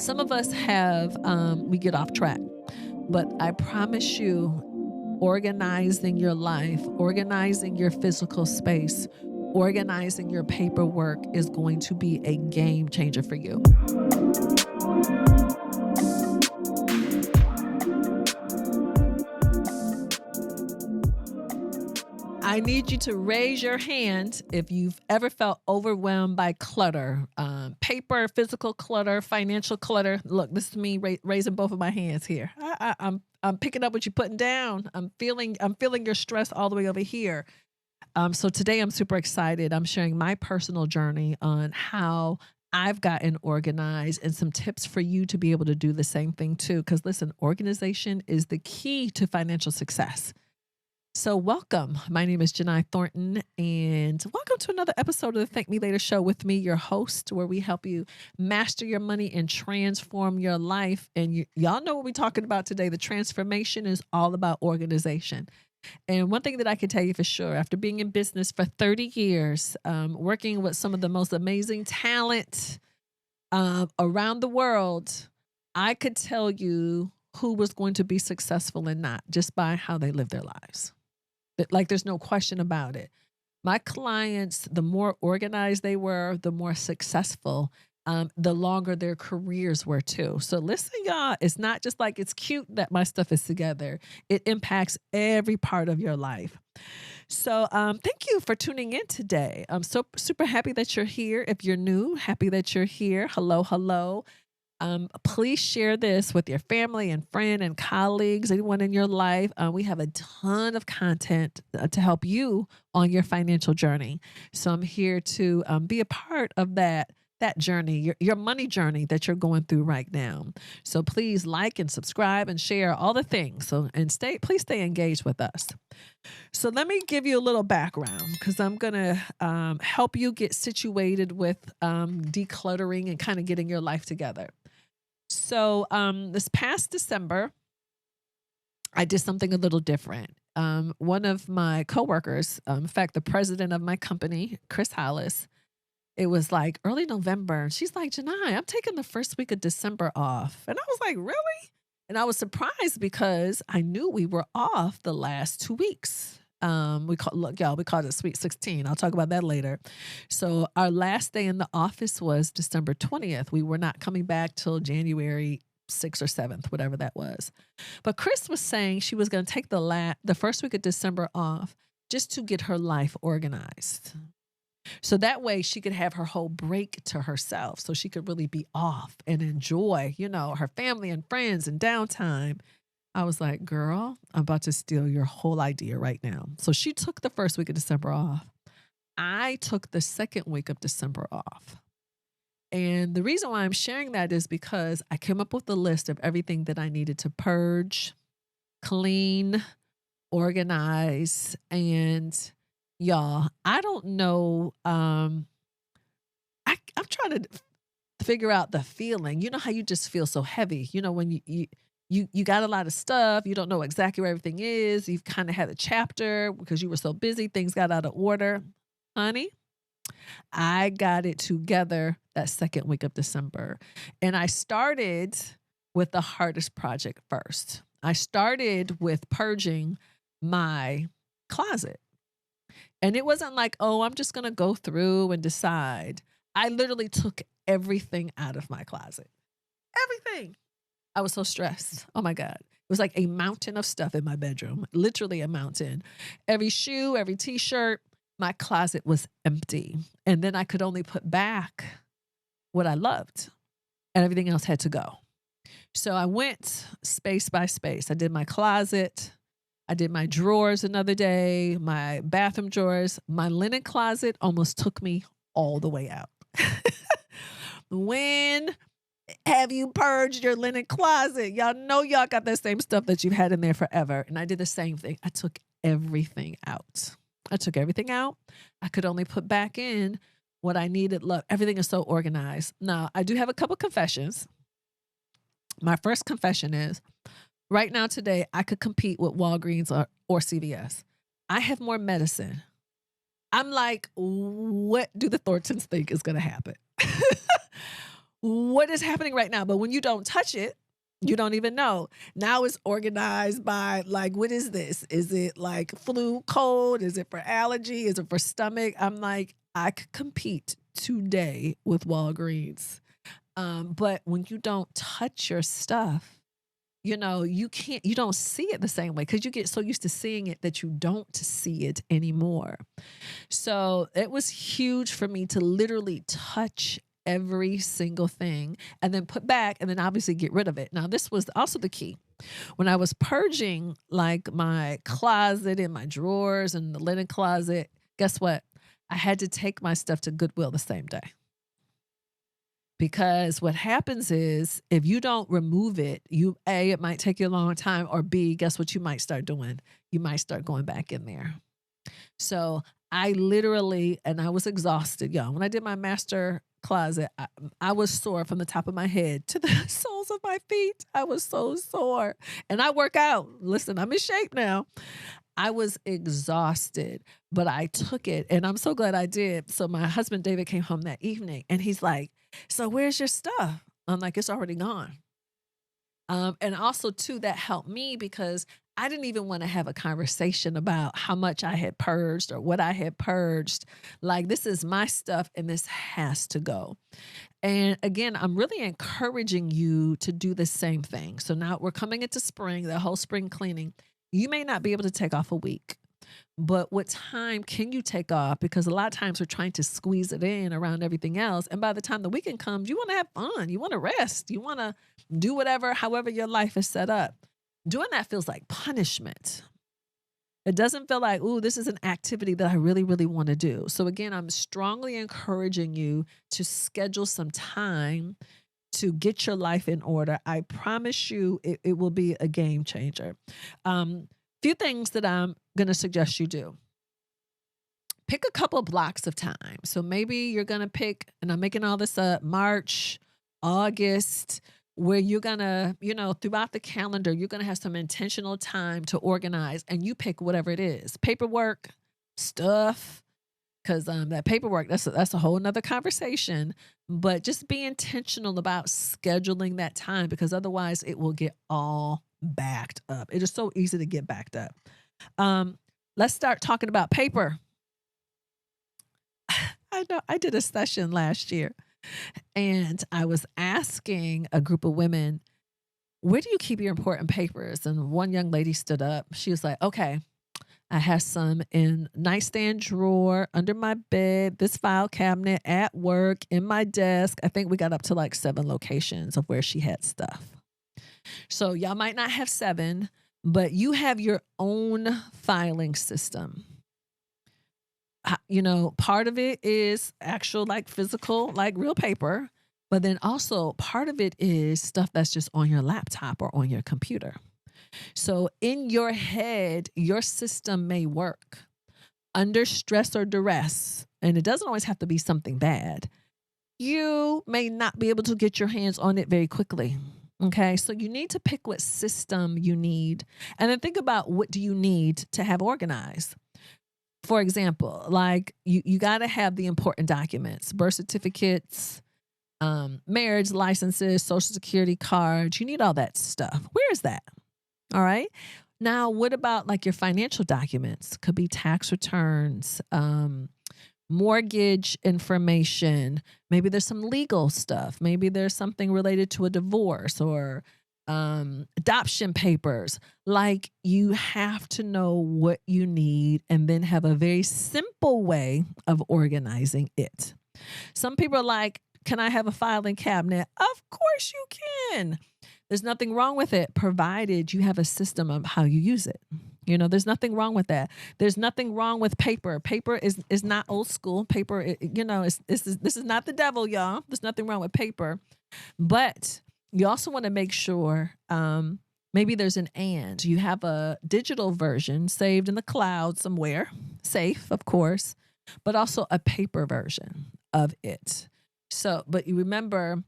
Some of us have, we get off track, but I promise you, organizing your life, organizing your physical space, organizing your paperwork is going to be a game changer for you. I need you to raise your hand if you've ever felt overwhelmed by clutter, paper, physical clutter, financial clutter. Look, this is me raising both of my hands here. I'm picking up what you're putting down. I'm feeling your stress all the way over here. So today I'm super excited. I'm sharing my personal journey on how I've gotten organized and some tips for you to be able to do the same thing too. Because listen, organization is the key to financial success. So, welcome. My name is Jini Thornton, and welcome to another episode of the Thank Me Later Show with me, your host, where we help you master your money and transform your life. And y'all know what we're talking about today. The transformation is all about organization. And one thing that I can tell you for sure, after being in business for 30 years, working with some of the most amazing talent around the world, I could tell you who was going to be successful and not just by how they live their lives. Like there's no question about it. My clients, the more organized they were, the more successful, the longer their careers were too. So listen, y'all, it's not just like it's cute that my stuff is together. It impacts every part of your life. So thank you for tuning in today. I'm so super happy that you're here. If you're new, happy that you're here. Hello, hello. Please share this with your family and friend and colleagues, anyone in your life. We have a ton of content to help you on your financial journey. So I'm here to be a part of that journey, your money journey that you're going through right now. So please like and subscribe and share all the things. So please stay engaged with us. So let me give you a little background because I'm gonna help you get situated with decluttering and kind of getting your life together. So this past December, I did something a little different. One of my coworkers, in fact, the president of my company, Chris Hollis, it was like early November. She's like, Janai, I'm taking the first week of December off. And I was like, really? And I was surprised because I knew we were off the last 2 weeks. We called it Sweet 16. I'll talk about that later. So our last day in the office was December 20th. We were not coming back till January 6th or 7th, whatever that was. But Chris was saying she was going to take the first week of December off just to get her life organized. So that way she could have her whole break to herself so she could really be off and enjoy, her family and friends and downtime. I was like, girl, I'm about to steal your whole idea right now. So she took the first week of December off. I took the second week of December off. And the reason why I'm sharing that is because I came up with a list of everything that I needed to purge, clean, organize, and y'all, I don't know. I'm trying to figure out the feeling. You know how you just feel so heavy, when you got a lot of stuff. You don't know exactly where everything is. You've kind of had a chapter because you were so busy. Things got out of order. Honey, I got it together that second week of December. And I started with the hardest project first. I started with purging my closet. And it wasn't like, oh, I'm just going to go through and decide. I literally took everything out of my closet. Everything. I was so stressed. Oh my God. It was like a mountain of stuff in my bedroom, literally a mountain. Every shoe, every t-shirt, my closet was empty. And then I could only put back what I loved and everything else had to go. So I went space by space. I did my closet. I did my drawers another day, my bathroom drawers. My linen closet almost took me all the way out. When have you purged your linen closet? Y'all know y'all got that same stuff that you've had in there forever. And I did the same thing. I took everything out. I could only put back in what I needed. Look, everything is so organized. Now, I do have a couple confessions. My first confession is right now today, I could compete with Walgreens or CVS. I have more medicine. I'm like, what do the Thorntons think is going to happen? what is happening right now? But when you don't touch it, you don't even know. Now it's organized by like, what is this? Is it like flu, cold? Is it for allergy? Is it for stomach? I'm like, I could compete today with Walgreens. But when you don't touch your stuff, you don't see it the same way because you get so used to seeing it that you don't see it anymore. So it was huge for me to literally touch every single thing and then put back and then obviously get rid of it. Now, this was also the key. When I was purging like my closet and my drawers and the linen closet, guess what? I had to take my stuff to Goodwill the same day. Because what happens is if you don't remove it, it might take you a long time, or B, guess what you might start doing? You might start going back in there. So I literally, and I was exhausted, y'all. When I did my master closet, I was sore from the top of my head to the soles of my feet. I was so sore. And I work out. Listen, I'm in shape now. I was exhausted, but I took it and I'm so glad I did. So my husband, David, came home that evening and he's like, so where's your stuff? I'm like, it's already gone. And also too, that helped me because I didn't even want to have a conversation about how much I had purged or what I had purged. Like, this is my stuff and this has to go. And again, I'm really encouraging you to do the same thing. So now we're coming into spring, the whole spring cleaning. You may not be able to take off a week, but what time can you take off? Because a lot of times we're trying to squeeze it in around everything else. And by the time the weekend comes, you want to have fun. You want to rest. You want to do whatever, however your life is set up. Doing that feels like punishment. It doesn't feel like, ooh, this is an activity that I really, really want to do. So again, I'm strongly encouraging you to schedule some time to get your life in order. I promise you it will be a game changer. Few things that I'm going to suggest you do. Pick a couple blocks of time. So maybe you're going to pick, and I'm making all this up, March, August, where you're going to, throughout the calendar, you're going to have some intentional time to organize, and you pick whatever it is. Paperwork, stuff, because that paperwork, that's a whole nother conversation. But just be intentional about scheduling that time, because otherwise it will get all backed up. It is so easy to get backed up. Let's start talking about paper. I know I did a session last year and I was asking a group of women, where do you keep your important papers? And one young lady stood up. She was like, okay, I have some in nightstand drawer, under my bed, this file cabinet, at work, in my desk. I think we got up to like 7 locations of where she had stuff. So y'all might not have 7, but you have your own filing system. Part of it is actual like physical, like real paper, but then also part of it is stuff that's just on your laptop or on your computer. So in your head, your system may work under stress or duress, and it doesn't always have to be something bad. You may not be able to get your hands on it very quickly. Okay, so you need to pick what system you need, and then think about what do you need to have organized. For example, like you got to have the important documents, birth certificates, marriage licenses, social security cards. You need all that stuff. Where is that? All right. Now, what about like your financial documents? Could be tax returns, mortgage information. Maybe there's some legal stuff. Maybe there's something related to a divorce or adoption papers. Like, you have to know what you need and then have a very simple way of organizing it. Some people are like, can I have a filing cabinet? Of course you can. There's nothing wrong with it, provided you have a system of how you use it. There's nothing wrong with that. There's nothing wrong with paper. Paper is not old school. Paper, this is not the devil, y'all. There's nothing wrong with paper. But you also want to make sure maybe there's an and. You have a digital version saved in the cloud somewhere, safe, of course, but also a paper version of it. So, but you remember,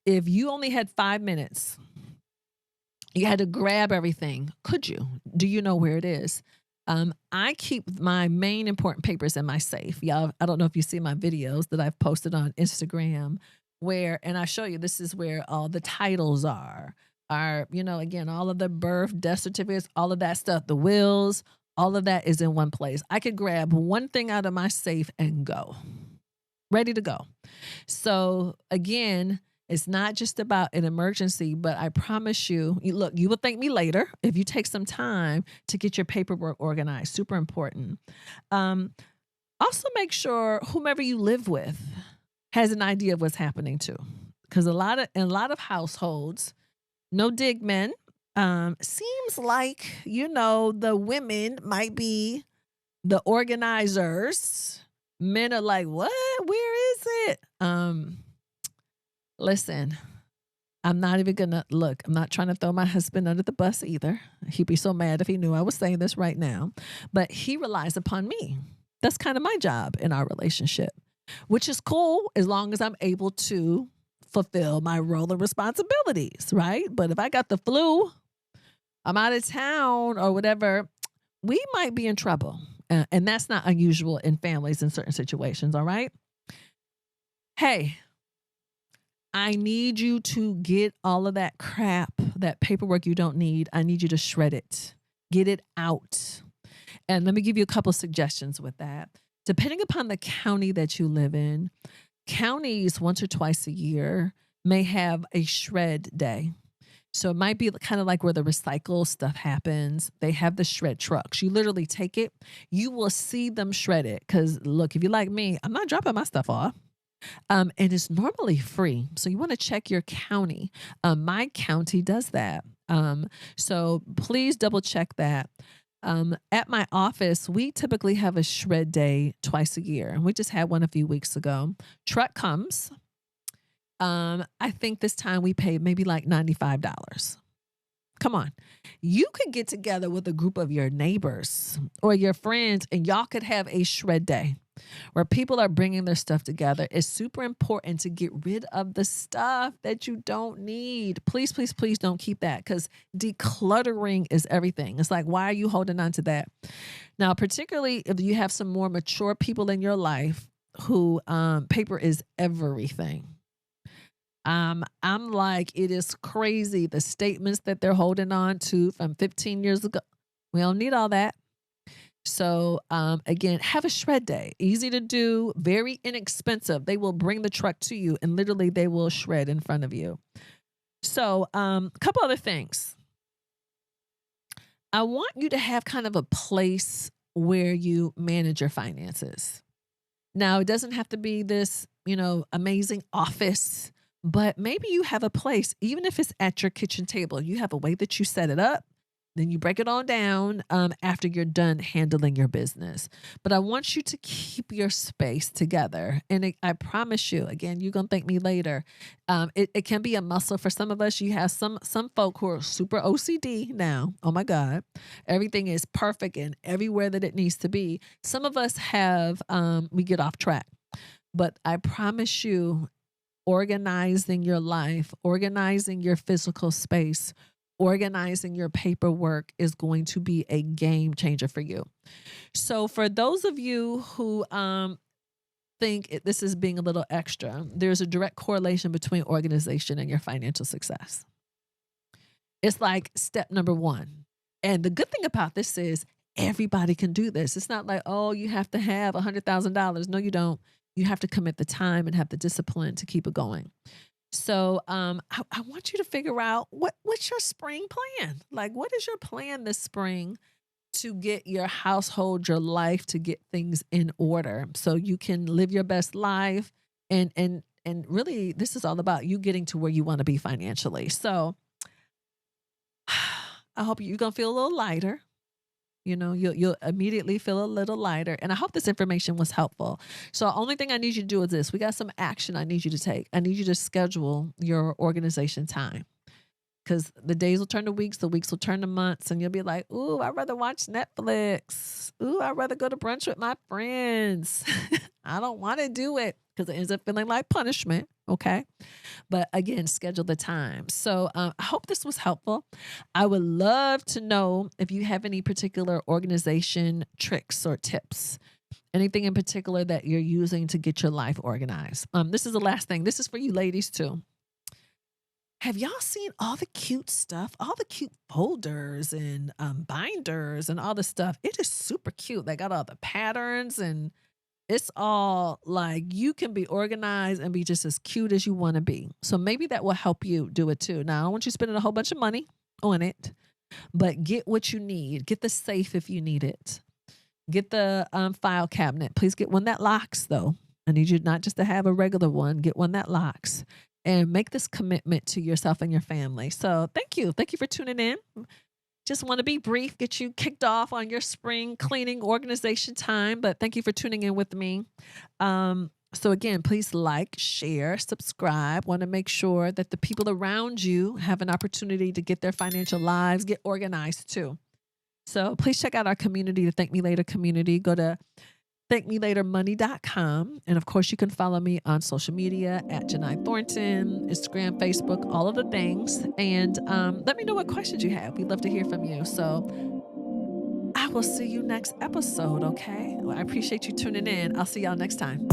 if you only had 5 minutes, you had to grab everything. Could you? Do you know where it is? I keep my main important papers in my safe. Y'all, I don't know if you see my videos that I've posted on Instagram, where, and I show you, this is where all the titles are, again, all of the birth, death certificates, all of that stuff, the wills, all of that is in one place. I could grab one thing out of my safe and go, ready to go. So again, it's not just about an emergency, but I promise you, look, you will thank me later if you take some time to get your paperwork organized. Super important. Also make sure whomever you live with has an idea of what's happening too. Because in a lot of households, no dig men, seems like, the women might be the organizers. Men are like, what? Where is it? Listen, I'm not even gonna look. I'm not trying to throw my husband under the bus either. He'd be so mad if he knew I was saying this right now. But he relies upon me. That's kind of my job in our relationship, which is cool as long as I'm able to fulfill my role and responsibilities, right? But if I got the flu, I'm out of town or whatever, we might be in trouble. And that's not unusual in families in certain situations, all right? Hey, I need you to get all of that crap, that paperwork you don't need. I need you to shred it, get it out. And let me give you a couple of suggestions with that. Depending upon the county that you live in, counties once or twice a year may have a shred day. So it might be kind of like where the recycle stuff happens. They have the shred trucks. You literally take it. You will see them shred it. Because look, if you're like me, I'm not dropping my stuff off. And it's normally free. So you want to check your county. My county does that. So please double check that. At my office, we typically have a shred day twice a year. We just had one a few weeks ago. Truck comes. I think this time we paid maybe like $95. Come on. You could get together with a group of your neighbors or your friends and y'all could have a shred day where people are bringing their stuff together. It's super important to get rid of the stuff that you don't need. Please, please, please don't keep that because decluttering is everything. It's like, why are you holding on to that? Now, particularly if you have some more mature people in your life who paper is everything. I'm like, it is crazy. The statements that they're holding on to from 15 years ago. We don't need all that. So, again, have a shred day. Easy to do, very inexpensive. They will bring the truck to you and literally they will shred in front of you. So, a couple other things. I want you to have kind of a place where you manage your finances. Now, it doesn't have to be this, amazing office. But maybe you have a place, even if it's at your kitchen table, you have a way that you set it up. Then you break it all down after you're done handling your business. But I want you to keep your space together. And I promise you, again, you're going to thank me later. It can be a muscle for some of us. You have some folk who are super OCD now. Oh, my God. Everything is perfect and everywhere that it needs to be. Some of us have, we get off track. But I promise you, organizing your life, organizing your physical space, organizing your paperwork is going to be a game changer for you. So for those of you who think this is being a little extra, there's a direct correlation between organization and your financial success. It's like step number one. And the good thing about this is everybody can do this. It's not like, oh, you have to have $100,000. No, you don't. You have to commit the time and have the discipline to keep it going. So I want you to figure out what's your spring plan? Like, what is your plan this spring to get your household, your life, to get things in order so you can live your best life? And really, this is all about you getting to where you want to be financially. So I hope you're going to feel a little lighter. You'll immediately feel a little lighter. And I hope this information was helpful. So the only thing I need you to do is this. We got some action I need you to take. I need you to schedule your organization time. Because the days will turn to weeks, the weeks will turn to months, and you'll be like, ooh, I'd rather watch Netflix. Ooh, I'd rather go to brunch with my friends. I don't want to do it because it ends up feeling like punishment. Okay. But again, schedule the time. So I hope this was helpful. I would love to know if you have any particular organization tricks or tips. Anything in particular that you're using to get your life organized. This is the last thing. This is for you ladies too. Have y'all seen all the cute stuff, all the cute folders and binders and all the stuff? It is super cute. They got all the patterns and it's all like you can be organized and be just as cute as you want to be. So maybe that will help you do it too. Now, I don't want you spending a whole bunch of money on it, but get what you need. Get the safe if you need it. Get the file cabinet. Please get one that locks, though. I need you not just to have a regular one, get one that locks and make this commitment to yourself and your family. So thank you. Thank you for tuning in. Just want to be brief, get you kicked off on your spring cleaning organization time. But thank you for tuning in with me. So again, please like, share, subscribe. Want to make sure that the people around you have an opportunity to get their financial lives, get organized too. So please check out our community, the Thank Me Later community. Go to thankmelatermoney.com. And of course, you can follow me on social media at Jini Thornton, Instagram, Facebook, all of the things. And let me know what questions you have. We'd love to hear from you. So I will see you next episode, okay? Well, I appreciate you tuning in. I'll see y'all next time.